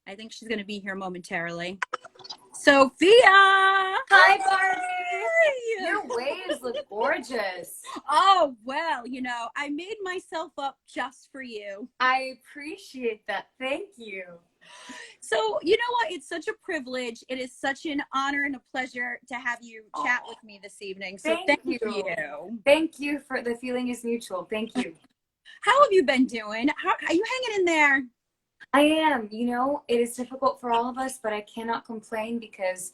I think she's going to be here momentarily. Sophia! Hi, Barbie! Hi! Your waves look gorgeous. Oh, well, I made myself up just for you. I appreciate that. Thank you. So, you know what? It's such a privilege. It is such an honor and a pleasure to have you chat with me this evening. So thank you. Thank you for the feeling is mutual. Thank you. How have you been doing? How are you hanging in there? I am. It is difficult for all of us, but I cannot complain because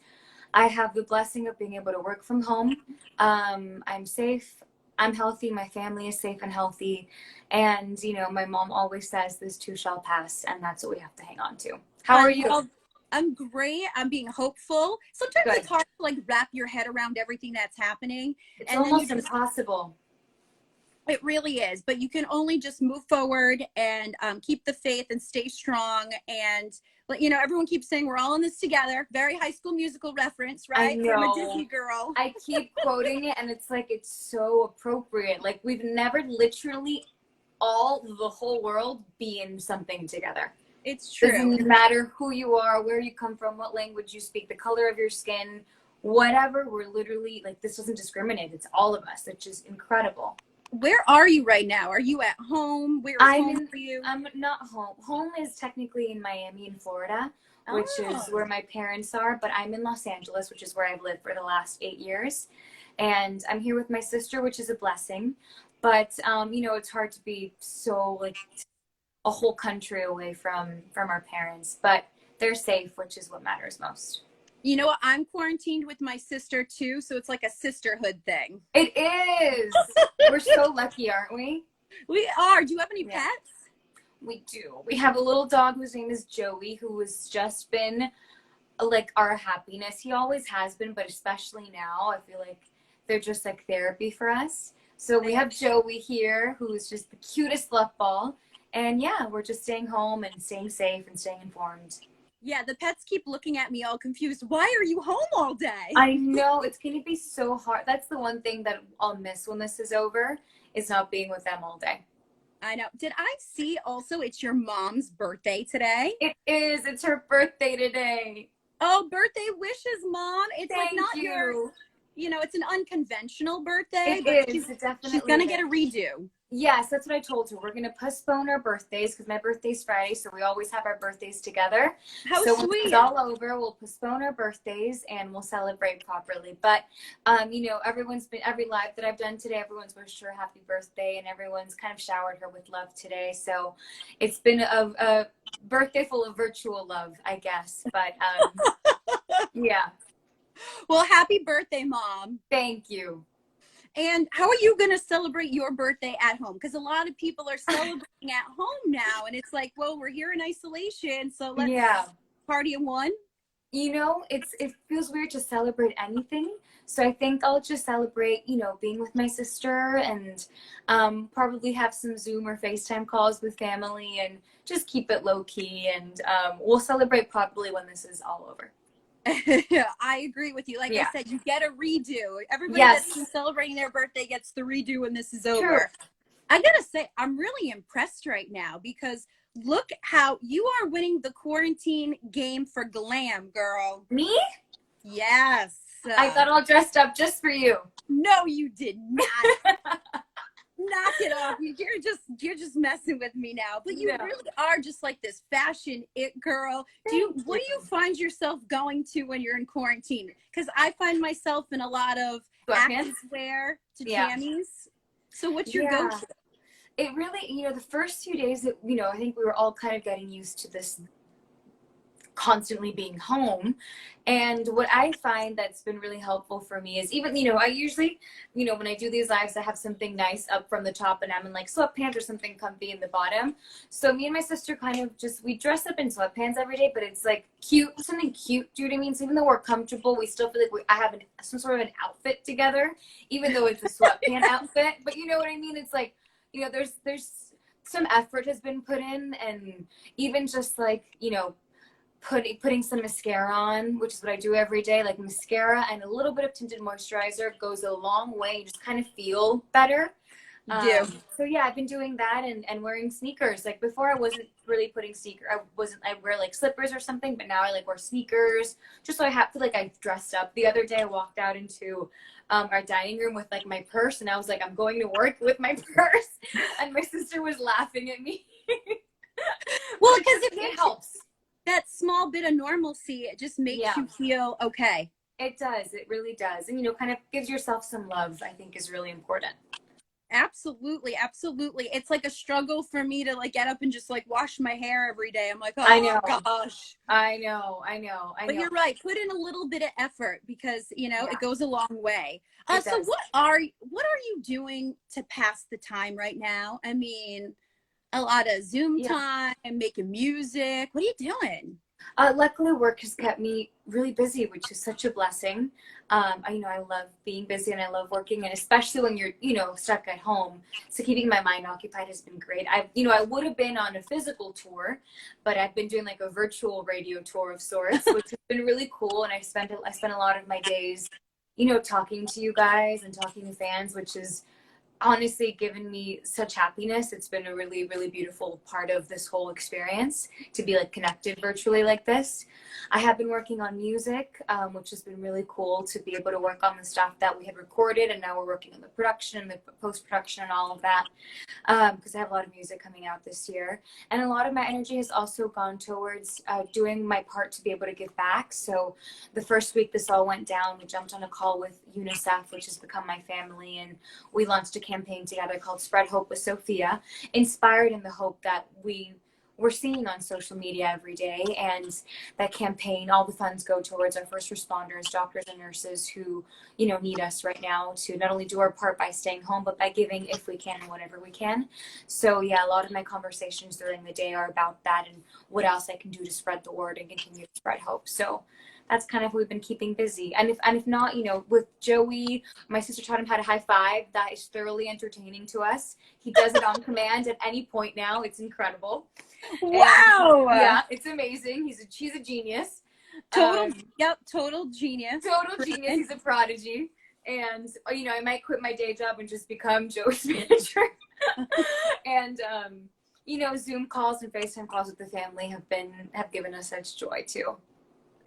I have the blessing of being able to work from home. I'm safe. I'm healthy. My family is safe and healthy. And, my mom always says this too shall pass, and that's what we have to hang on to. How are you? Well, I'm great. I'm being hopeful. Sometimes Good. it's hard to wrap your head around everything that's happening. It's almost impossible. It really is, but you can only just move forward and keep the faith and stay strong. And everyone keeps saying we're all in this together. Very High School Musical reference, right? I know. From a Disney girl. I keep quoting it, and it's so appropriate. We've never literally the whole world be in something together. It's true. Doesn't matter who you are, where you come from, what language you speak, the color of your skin, whatever. We're literally this doesn't discriminate. It's all of us. It's just incredible. Where are you right now? Are you at home? Where is home for you? I'm not home. Home is technically in Miami in Florida, which is where my parents are, but I'm in Los Angeles, which is where I've lived for the last 8 years. And I'm here with my sister, which is a blessing. But, it's hard to be so a whole country away from our parents, but they're safe, which is what matters most. You know what? I'm quarantined with my sister too, so it's like a sisterhood thing. It is. We're so lucky, aren't we? We are. Do you have any pets? We do. We have a little dog whose name is Joey, who has just been our happiness. He always has been, but especially now, I feel like they're just therapy for us. So we have Joey here, who is just the cutest fluff ball. And yeah, we're just staying home and staying safe and staying informed. Yeah, the pets keep looking at me all confused. Why are you home all day? I know. It's going to be so hard. That's the one thing that I'll miss when this is over, is not being with them all day. I know. Did I see also it's your mom's birthday today? It is. It's her birthday today. Oh, birthday wishes, Mom. It's Thank not you. It's an unconventional birthday. It is. It definitely she's going to get a redo. Yes, that's what I told her. We're going to postpone our birthdays because my birthday's Friday, so we always have our birthdays together. How so sweet. When it's all over, we'll postpone our birthdays and we'll celebrate properly. But, every live that I've done today, everyone's wished her a happy birthday and everyone's kind of showered her with love today. So it's been a birthday full of virtual love, I guess. But, yeah. Well, happy birthday, Mom. Thank you. And how are you going to celebrate your birthday at home? Because a lot of people are celebrating at home now. And it's well, we're here in isolation. So let's party in one. It feels weird to celebrate anything. So I think I'll just celebrate, being with my sister and probably have some Zoom or FaceTime calls with family and just keep it low key. And we'll celebrate properly when this is all over. I agree with you. I said, you get a redo. Everybody that's been celebrating their birthday gets the redo when this is over. Sure. I gotta say, I'm really impressed right now because look how you are winning the quarantine game for glam, girl. Me? Yes. I got all dressed up just for you. No, you did not. Knock it off. You're just messing with me now. But you really are just this fashion it girl. What do you find yourself going to when you're in quarantine? Because I find myself in a lot of activewear to jammies. So what's your go-to? It really, the first few days that, I think we were all kind of getting used to this constantly being home. And what I find that's been really helpful for me is even, I usually, when I do these lives, I have something nice up from the top and I'm in sweatpants or something comfy in the bottom. So me and my sister kind of we dress up in sweatpants every day, but it's cute, something cute. Do you know what I mean? So even though we're comfortable, we still feel I have some sort of an outfit together, even though it's a sweatpant outfit. But you know what I mean? It's there's some effort has been put in, and even just putting some mascara on, which is what I do every day, mascara and a little bit of tinted moisturizer goes a long way. You just kind of feel better. You do. So yeah, I've been doing that and wearing sneakers. Like before I wasn't really putting I wear like slippers or something, but now I like wear sneakers just so I have to like I dressed up. The other day I walked out into our dining room with like my purse and I was like, I'm going to work with my purse. And my sister was laughing at me. Well, because it helps. That small bit of normalcy, it just makes you feel okay. It does. It really does. And, you know, kind of gives yourself some love, I think is really important. Absolutely. Absolutely. It's like a struggle for me to like get up and just like wash my hair every day. I'm like, oh I know. gosh. I know. But you're right. Put in a little bit of effort because, you know, it goes a long way. So does. what are you doing to pass the time right now? I mean, a lot of Zoom time and making music. What are you doing? Luckily, work has kept me really busy, which is such a blessing. I love being busy and I love working, and especially when you're, you know, stuck at home. So keeping my mind occupied has been great. I would have been on a physical tour, but I've been doing like a virtual radio tour of sorts, which has been really cool. And I spent a lot of my days, you know, talking to you guys and talking to fans, which is honestly given me such happiness. It's been a really, really beautiful part of this whole experience to be like connected virtually like this. I have been working on music, which has been really cool to be able to work on the stuff that we had recorded, and now we're working on the production and the post-production and all of that, because I have a lot of music coming out this year. And a lot of my energy has also gone towards doing my part to be able to give back. So the first week this all went down, we jumped on a call with UNICEF, which has become my family, and we launched a campaign together called Spread Hope with Sofia, inspired in the hope that we're seeing on social media every day. And that campaign, all the funds go towards our first responders, doctors and nurses who, you know, need us right now to not only do our part by staying home, but by giving if we can and whatever we can. So yeah, a lot of my conversations during the day are about that and what else I can do to spread the word and continue to spread hope. So that's kind of what we've been keeping busy. And if not, you know, with Joey, my sister taught him how to high five. That is thoroughly entertaining to us. He does it on command at any point now. It's incredible. Wow. And, yeah, it's amazing. She's a genius. Total genius. Total genius. He's a prodigy. And, you know, I might quit my day job and just become Joey's manager. And, you know, Zoom calls and FaceTime calls with the family have given us such joy too.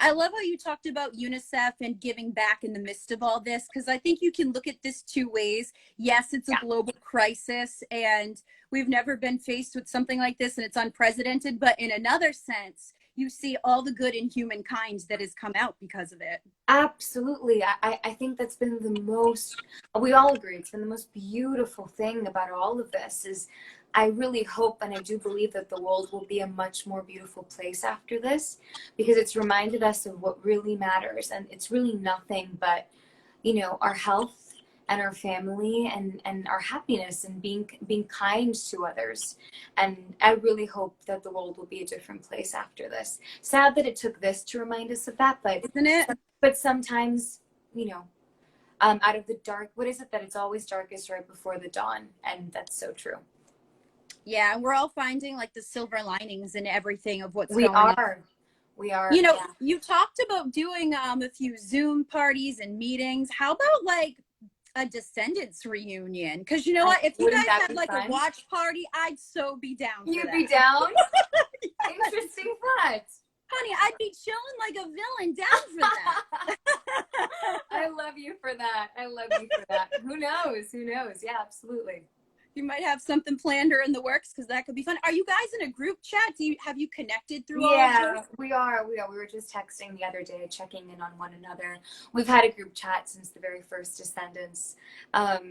I love how you talked about UNICEF and giving back in the midst of all this, because I think you can look at this two ways. Yes, it's a global crisis and we've never been faced with something like this and it's unprecedented, but in another sense, you see all the good in humankind that has come out because of it. Absolutely. I think that's been we all agree, it's been the most beautiful thing about all of this is I really hope and I do believe that the world will be a much more beautiful place after this, because it's reminded us of what really matters. And it's really nothing but, you know, our health and our family and our happiness and being kind to others. And I really hope that the world will be a different place after this. Sad that it took this to remind us of that, but isn't it? But sometimes, you know, out of the dark, what is it that it's always darkest right before the dawn? And that's so true. Yeah, we're all finding like the silver linings in everything of what's going on. We are. You know, you talked about doing a few Zoom parties and meetings. How about like a Descendants reunion? Because you know what? If you guys had like a watch party, I'd so be down for that. You'd be down? Interesting thought. Honey, I'd be chilling like a villain down for that. I love you for that. Who knows? Yeah, absolutely. You might have something planned or in the works, because that could be fun. Are you guys in a group chat? Have you connected through all of this? We are. We were just texting the other day, checking in on one another. We've had a group chat since the very first Descendants.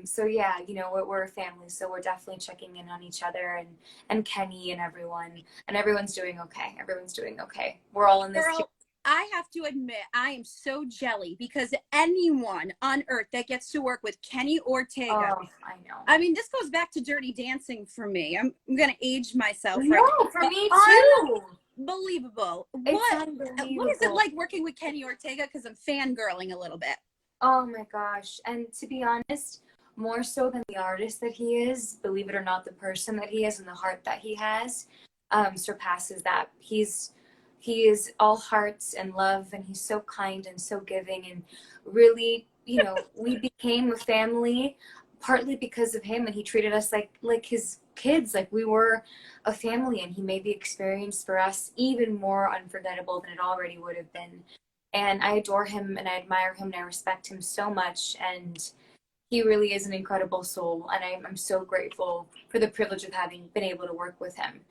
So yeah, you know, we're a family, so we're definitely checking in on each other and Kenny and everyone. And everyone's doing okay. We're all in this. I have to admit, I am so jelly, because anyone on earth that gets to work with Kenny Ortega, I know. I mean, this goes back to Dirty Dancing for me. I'm going to age myself. No, for me too. Unbelievable. What is it like working with Kenny Ortega? Because I'm fangirling a little bit. Oh my gosh. And to be honest, more so than the artist that he is, believe it or not, the person that he is and the heart that he has surpasses that. He is all hearts and love, and he's so kind and so giving, and really, you know, we became a family partly because of him, and he treated us like his kids, like we were a family, and he made the experience for us even more unforgettable than it already would have been. And I adore him, and I admire him, and I respect him so much, and he really is an incredible soul, and I'm so grateful for the privilege of having been able to work with him.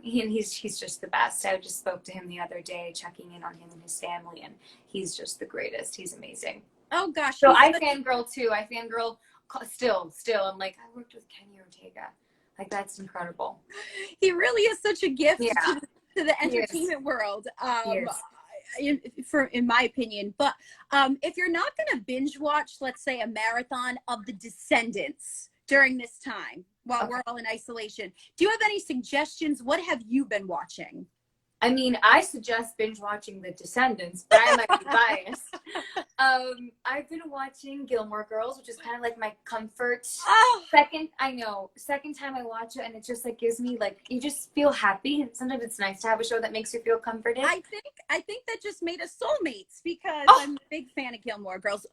He's just the best. I just spoke to him the other day, checking in on him and his family, and he's just the greatest. He's amazing. Oh gosh. So I fangirl too. I fangirl still. I'm like, I worked with Kenny Ortega. Like, that's incredible. He really is such a gift Yeah. to the entertainment world. Yes. In my opinion. But if you're not going to binge watch, let's say, a marathon of The Descendants during this time while we're all in isolation, do you have any suggestions? What have you been watching? I mean, I suggest binge watching The Descendants, but I might be biased. I've been watching Gilmore Girls, which is kind of like my comfort. Second time I watch it, and it just like gives me, like, you just feel happy. And sometimes it's nice to have a show that makes you feel comforted. I think that just made us soulmates, because I'm a big fan of Gilmore Girls.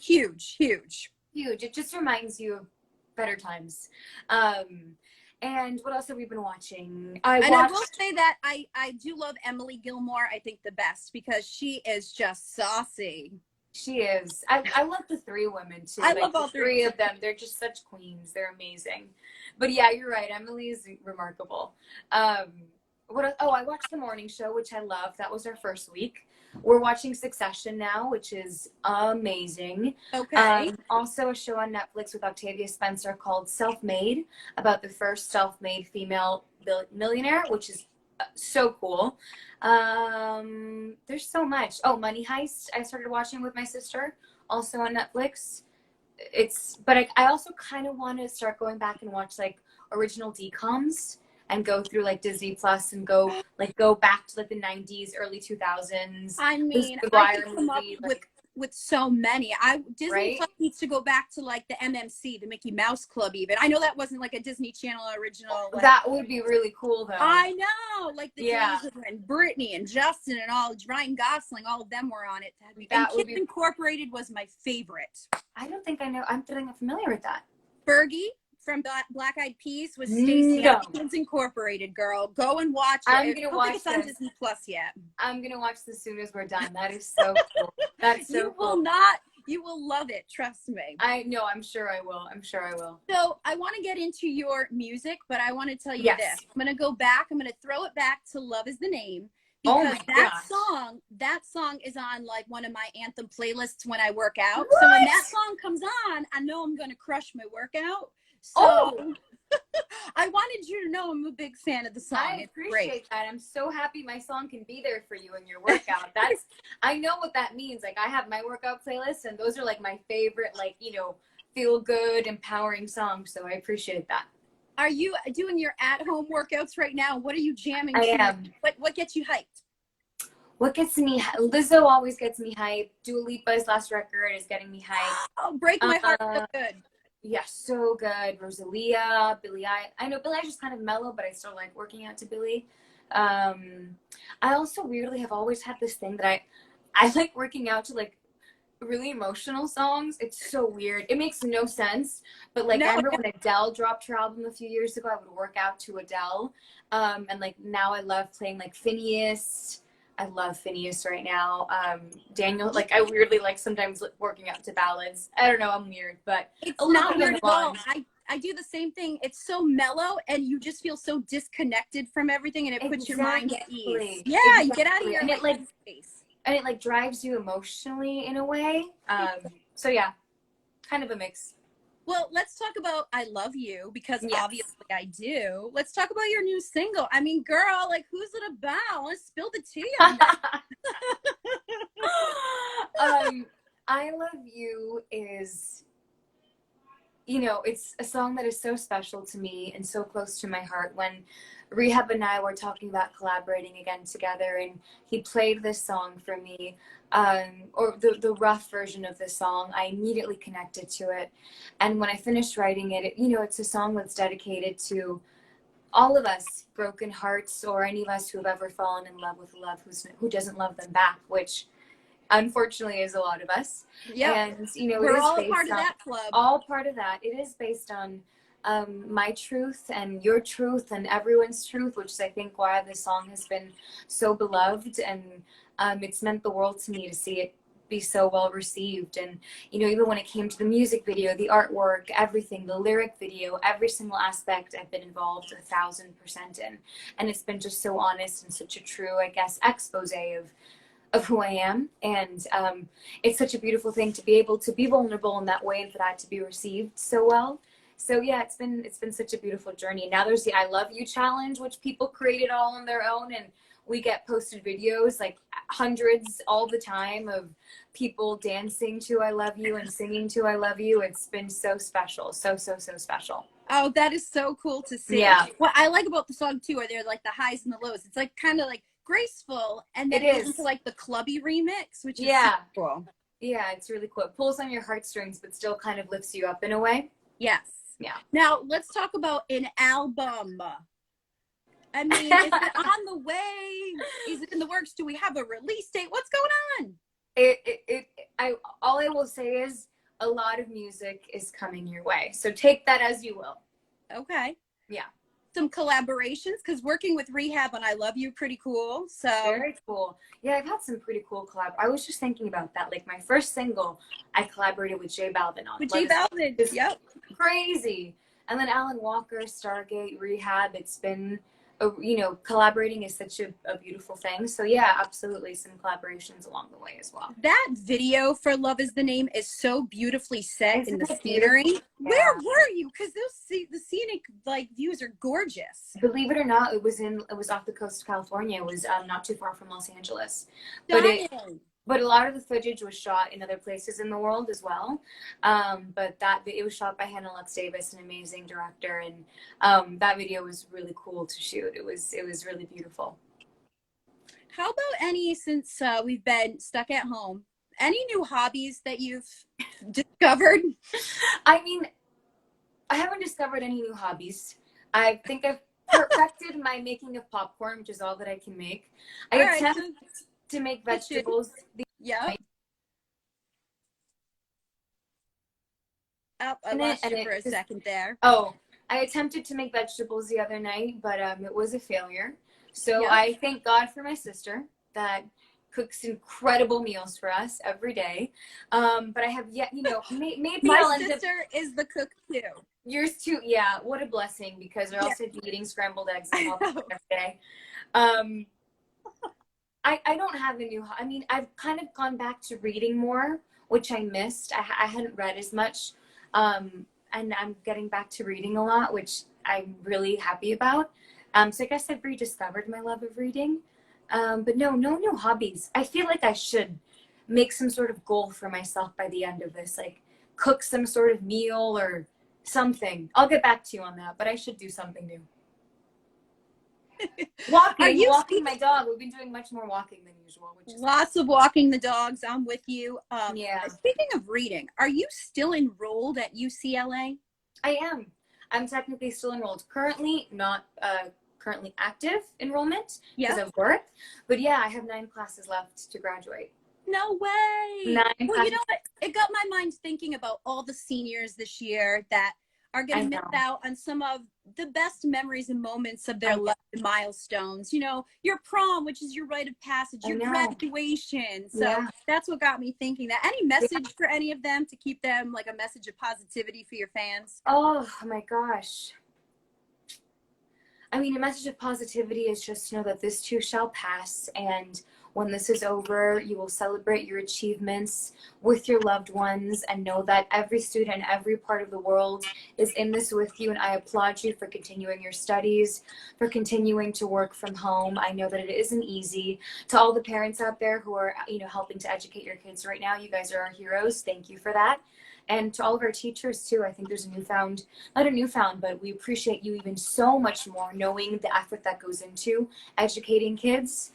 Huge. It just reminds you of better times. And what else have we been watching? I will say that I do love Emily Gilmore, I think, the best, because she is just saucy. She is. I love the three women too. I love all three of them. They're just such queens. They're amazing. But yeah, you're right. Emily is remarkable. I watched The Morning Show, which I love. That was our first week. We're watching Succession now, which is amazing. Okay. Also a show on Netflix with Octavia Spencer called Self-Made, about the first self-made female millionaire, which is so cool. There's so much. Money Heist, I started watching with my sister, also on Netflix. But I also kind of want to start going back and watch like original DComs and go through like Disney Plus and go back to like the 90s, early 2000s. I mean, I could come up with so many. Disney Plus needs to go back to like the MMC, the Mickey Mouse Club even. I know that wasn't like a Disney Channel original. That would be really cool though. I know, like the days of when Brittany and Justin and Ryan Gosling, all of them were on it. Kids Incorporated was my favorite. I don't think I know. I'm feeling familiar with that. Fergie from Black Eyed Peas was Stacey on Kids Incorporated, girl. Go and watch it. I'm gonna watch it's on Disney Plus yet. I'm gonna watch this as soon as we're done. That is so cool. That's so cool. You will love it. Trust me. I know. I'm sure I will. So I want to get into your music, but I want to tell you this. I'm going to go back. I'm going to throw it back to Love Is the Name. Because that song is on like one of my anthem playlists when I work out. What? So when that song comes on, I know I'm going to crush my workout. So I wanted you to know I'm a big fan of the song. I appreciate that. I'm so happy my song can be there for you in your workout. I know what that means. Like, I have my workout playlist, and those are like my favorite, like, feel good, empowering songs. So I appreciate that. Are you doing your at-home workouts right now? What are you jamming? I am. What gets you hyped? What gets me? Lizzo always gets me hyped. Dua Lipa's last record is getting me hyped. Oh, Break My Heart, so good. Yeah, so good. Rosalia, Billie Eilish. I know Billie Eilish is kind of mellow, but I still like working out to Billie. I also weirdly have always had this thing that I like working out to like really emotional songs. It's so weird. It makes no sense. But like, I remember when Adele dropped her album a few years ago, I would work out to Adele. And like now I love playing like Phineas. I love Phineas right now. Daniel, like I weirdly like sometimes working out to ballads. I don't know, I'm weird, but it's not weird at all. I do the same thing. It's so mellow and you just feel so disconnected from everything, and it puts your mind at ease. Yeah, you get out of your space. And it like drives you emotionally in a way. So yeah, kind of a mix. Well, let's talk about I Love You, because obviously I do. Let's talk about your new single. I mean, girl, like, who's it about? I want to spill the tea on that. I Love You is, it's a song that is so special to me and so close to my heart. When Rehab and I were talking about collaborating again together, and he played this song for me, or the rough version of the song, I immediately connected to it. And when I finished writing it, it's a song that's dedicated to all of us broken hearts, or any of us who have ever fallen in love with love who doesn't love them back, which unfortunately is a lot of us. Yeah. And, you know, it We're is all a based part of on, that club. all part of that. It is based on my truth and your truth and everyone's truth, which is, I think, why this song has been so beloved. And it's meant the world to me to see it be so well received. And, you know, even when it came to the music video, the artwork, everything, the lyric video, every single aspect I've been involved 1,000% in. And it's been just so honest and such a true, I guess, expose of who I am. And it's such a beautiful thing to be able to be vulnerable in that way and for that to be received so well. So yeah, it's been such a beautiful journey. Now there's the I Love You challenge, which people created all on their own, and we get posted videos, like hundreds all the time, of people dancing to I Love You and singing to I Love You. It's been so special. So special. Oh, that is so cool to see. Yeah. What I like about the song too are they're like the highs and the lows. It's like kind of like graceful, and then It it goes is. into like the clubby remix, which is Yeah. so cool. Yeah, it's really cool. It pulls on your heartstrings, but still kind of lifts you up in a way. Yes. Yeah. Now let's talk about an album. I mean, is it on the way? Is it in the works? Do we have a release date? What's going on? All I will say is a lot of music is coming your way. So take that as you will. Okay. Yeah. Some collaborations, because working with Rehab on I Love You, pretty cool. So very cool. Yeah, I've had some pretty cool collab. I was just thinking about that. Like my first single, I collaborated with J Balvin on. With J Balvin, yep. Crazy. And then Alan Walker, Stargate, Rehab. It's been, you know, collaborating is such a beautiful thing. So yeah, absolutely some collaborations along the way as well. That video for Love Is the Name is so beautifully set in the scenery. Yeah. Where were you? Because the scenic like views are gorgeous. Believe it or not, it was off the coast of California. It was not too far from Los Angeles. But a lot of the footage was shot in other places in the world as well. But it was shot by Hannah Lux Davis, an amazing director, and that video was really cool to shoot. It was really beautiful. How about since we've been stuck at home, any new hobbies that you've discovered? I mean, I haven't discovered any new hobbies. I think I've perfected my making of popcorn, which is all that I can make. I attempt to make vegetables. Yeah. Oh, I lost you for a second there. Oh, I attempted to make vegetables the other night, but it was a failure. So I thank God for my sister that cooks incredible meals for us every day. But I have yet, you know, maybe my sister is the cook too. Yours too. Yeah. What a blessing, because or else I'd be eating scrambled eggs and every day. I don't have a new, I mean, I've kind of gone back to reading more, which I missed. I hadn't read as much. And I'm getting back to reading a lot, which I'm really happy about. So I guess I've rediscovered my love of reading. But no new hobbies. I feel like I should make some sort of goal for myself by the end of this, like cook some sort of meal or something. I'll get back to you on that, but I should do something new. Walking my dog. We've been doing much more walking than usual. Which is lots of walking the dogs. I'm with you. Yeah. Speaking of reading, are you still enrolled at UCLA? I am. I'm technically still enrolled. Currently, not currently active enrollment because of work. But yeah, I have 9 classes left to graduate. No way. 9 well, classes. You know what? It got my mind thinking about all the seniors this year that are going to miss out on some of the best memories and moments of their life milestones. You know, your prom, which is your rite of passage, your graduation. So that's what got me thinking that. Any message for any of them to keep them like a message of positivity for your fans? Oh my gosh. I mean, a message of positivity is just to know that this too shall pass, and when this is over, you will celebrate your achievements with your loved ones and know that every student in every part of the world is in this with you. And I applaud you for continuing your studies, for continuing to work from home. I know that it isn't easy. To all the parents out there who are, you know, helping to educate your kids right now, you guys are our heroes. Thank you for that. And to all of our teachers too, I think there's not a newfound, but we appreciate you even so much more knowing the effort that goes into educating kids.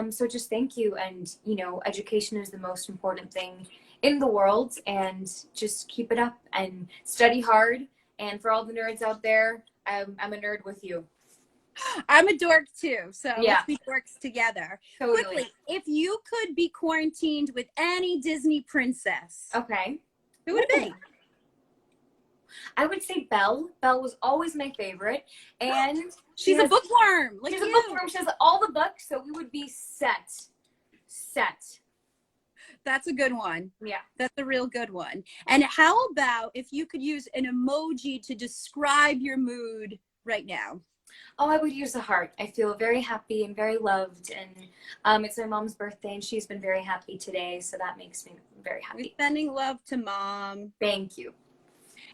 So just thank you. And, you know, education is the most important thing in the world, and just keep it up and study hard. And for all the nerds out there, I'm a nerd with you. I'm a dork too, so Yeah, let's be dorks together. totally. Quickly, if you could be quarantined with any Disney princess, Okay. who would it be? I would say Belle. Belle was always my favorite, and She's a bookworm, like she's a you. bookworm. She has all the books, so we would be set. Set. That's a good one. Yeah. That's a real good one. And how about if you could use an emoji to describe your mood right now? Oh, I would use a heart. I feel very happy and very loved, and it's my mom's birthday, and she's been very happy today, so that makes me very happy. We're sending love to Mom. Thank you.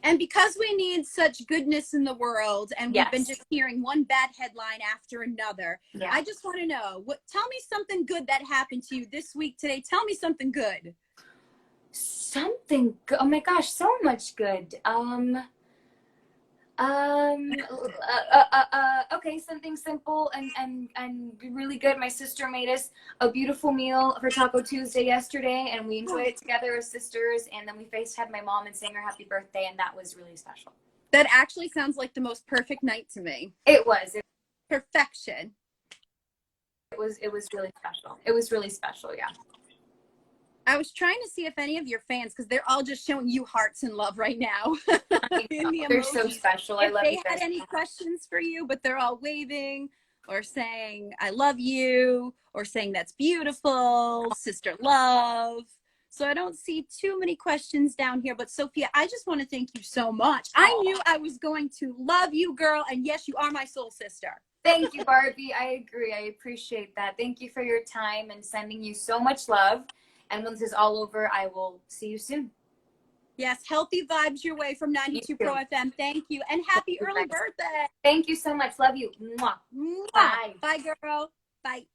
And because we need such goodness in the world, and we've been just hearing one bad headline after another, I just want to know, tell me something good that happened to you this week today. Tell me something good. Something good. Oh my gosh, so much good. Okay, something simple and really good. My sister made us a beautiful meal for Taco Tuesday yesterday, and we enjoyed it together as sisters, and then we FaceTimed my mom and sang her happy birthday, and that was really special. That actually sounds like the most perfect night to me. It was. Perfection. It was really special. It was really special, yeah. I was trying to see if any of your fans, because they're all just showing you hearts and love right now. They're so special. I love you guys. If they had any questions for you, but they're all waving or saying, I love you, or saying that's beautiful, sister love. So I don't see too many questions down here. But Sophia, I just want to thank you so much. I knew I was going to love you, girl. And yes, you are my soul sister. Thank you, Barbie. I agree. I appreciate that. Thank you for your time and sending you so much love. And when this is all over, I will see you soon. Yes, healthy vibes your way from 92 Pro FM. Thank you. And happy early birthday. Thank you so much. Love you. Mwah. Mwah. Bye, girl. Bye.